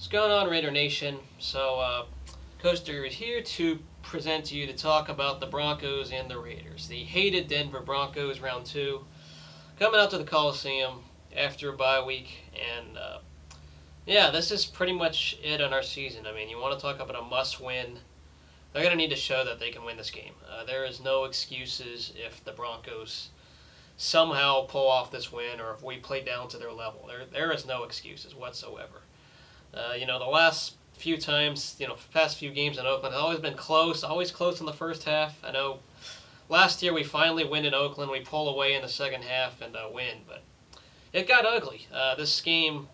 What's going on, Raider Nation? Coaster is here to present to you to talk about the Broncos and the Raiders. The hated Denver Broncos, round two, coming out to the Coliseum after a bye week. And this is pretty much it on our season. I mean, you want to talk about a must win. They're going to need to show that they can win this game. There is no excuses if the Broncos somehow pull off this win or if we play down to their level. There is no excuses whatsoever. The last few times, past few games in Oakland have always been close, always close in the first half. I know last year we finally win in Oakland. We pull away in the second half and win, but it got ugly. This game,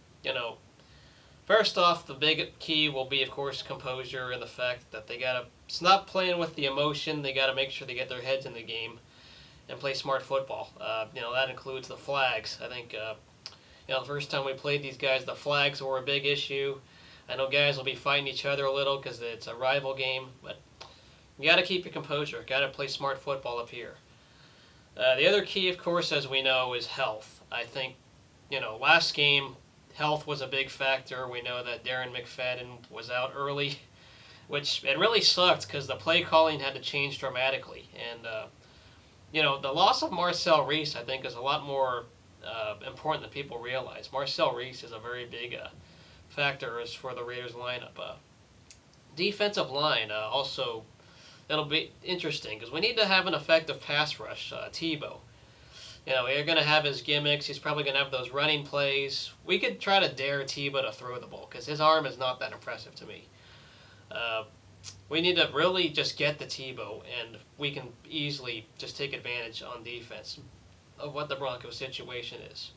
first off, the big key will be, of course, composure and the fact that they got to stop playing with the emotion. They got to make sure they get their heads in the game and play smart football. That includes the flags. I think the first time we played these guys, the flags were a big issue. I know guys will be fighting each other a little because it's a rival game, but you got to keep your composure. Got to play smart football up here. The other key, of course, as we know, is health. I think, last game, health was a big factor. We know that Darren McFadden was out early, which it really sucked because the play calling had to change dramatically. And, the loss of Marcel Reese, I think, is a lot more important than people realize. Marcel Reese is a very big factor as for the Raiders lineup. Defensive line also, it'll be interesting because we need to have an effective pass rush. Tebow, we're going to have his gimmicks. He's probably going to have those running plays. We could try to dare Tebow to throw the ball because his arm is not that impressive to me. We need to really just get the Tebow, and we can easily just take advantage on defense of what the Broncos situation is.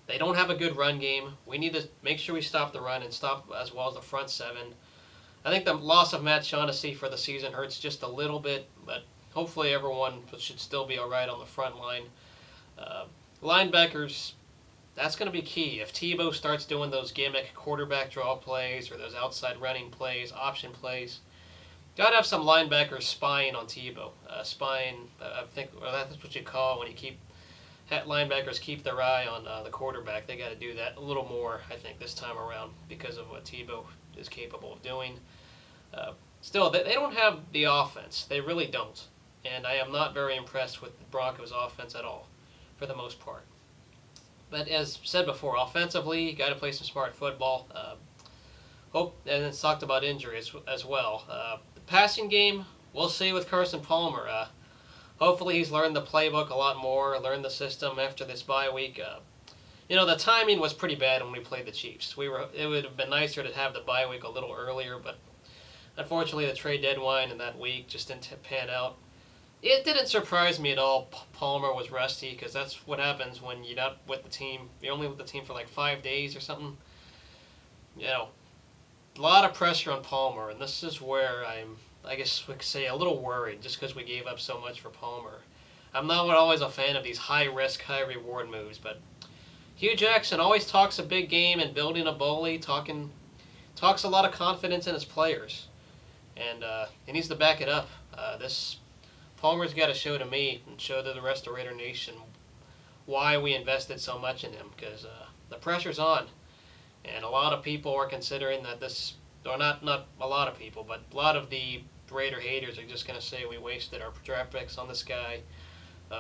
They don't have a good run game. We need to make sure we stop the run and stop as well as the front seven. I think the loss of Matt Shaughnessy for the season hurts just a little bit, but hopefully everyone should still be all right on the front line. Linebackers, that's going to be key. If Tebow starts doing those gimmick quarterback draw plays or those outside running plays, option plays, got to have some linebackers spying on Tebow. I think that's what you call it when you keep linebackers keep their eye on the quarterback. They got to do that a little more, I think, this time around because of what Tebow is capable of doing. Still, they don't have the offense. They really don't. And I am not very impressed with the Broncos' offense at all, for the most part. But as said before, offensively, you got to play some smart football. And it's talked about injuries as well. The passing game, we'll see with Carson Palmer. Hopefully he's learned the playbook a lot more, learned the system after this bye week. The timing was pretty bad when we played the Chiefs. It would have been nicer to have the bye week a little earlier, but unfortunately the trade deadline in that week just didn't pan out. It didn't surprise me at all Palmer was rusty because that's what happens when you're not with the team. You're only with the team for like 5 days or something. A lot of pressure on Palmer, and this is where I guess we could say a little worried just because we gave up so much for Palmer. I'm not always a fan of these high-risk, high-reward moves, but Hugh Jackson always talks a big game and building a bully, talks a lot of confidence in his players, and he needs to back it up. Palmer's got to show to me and show to the rest of Raider Nation why we invested so much in him, because the pressure's on, and a lot of people are considering that this, or not a lot of people, but a lot of the Raider haters are just going to say we wasted our draft picks on this guy,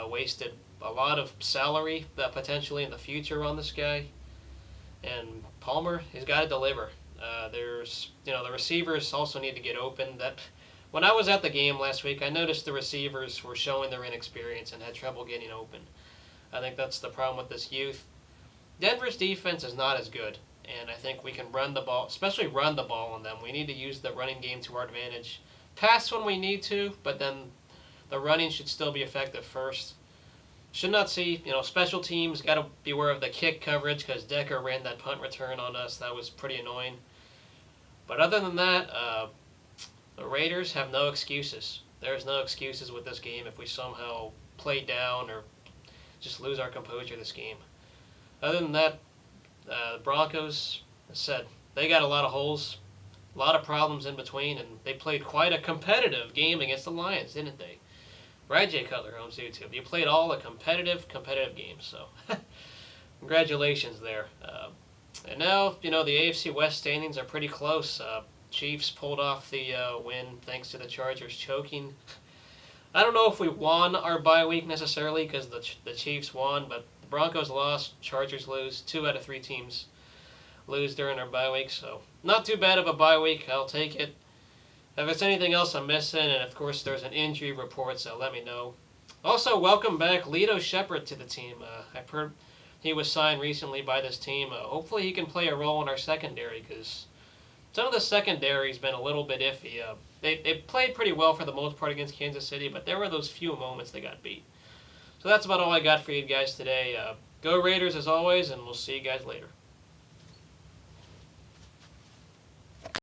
wasted a lot of salary potentially in the future on this guy, and Palmer has got to deliver. The receivers also need to get open. When I was at the game last week, I noticed the receivers were showing their inexperience and had trouble getting open. I think that's the problem with this youth. Denver's defense is not as good, and I think we can run the ball, especially run the ball on them. We need to use the running game to our advantage. Pass when we need to, but then the running should still be effective first. Should not see, special teams got to be aware of the kick coverage because Decker ran that punt return on us. That was pretty annoying. But other than that, the Raiders have no excuses. There's no excuses with this game if we somehow play down or just lose our composure this game. Other than that, the Broncos, as I said, they got a lot of holes, a lot of problems in between, and they played quite a competitive game against the Lions, didn't they? Right, Jay Cutler, Homes YouTube. You played all the competitive games, so congratulations there. And now, the AFC West standings are pretty close. Chiefs pulled off the win thanks to the Chargers choking. I don't know if we won our bye week necessarily because the Chiefs won, but the Broncos lost, Chargers lose. 2 out of 3 teams lose during our bye week, so not too bad of a bye week. I'll take it. If there's anything else I'm missing, and of course there's an injury report, so let me know. Also, welcome back Lito Shepherd to the team. I've heard he was signed recently by this team. Hopefully he can play a role in our secondary because some of the secondary's been a little bit iffy. They played pretty well for the most part against Kansas City, but there were those few moments they got beat. So that's about all I got for you guys today. Go Raiders as always, and we'll see you guys later.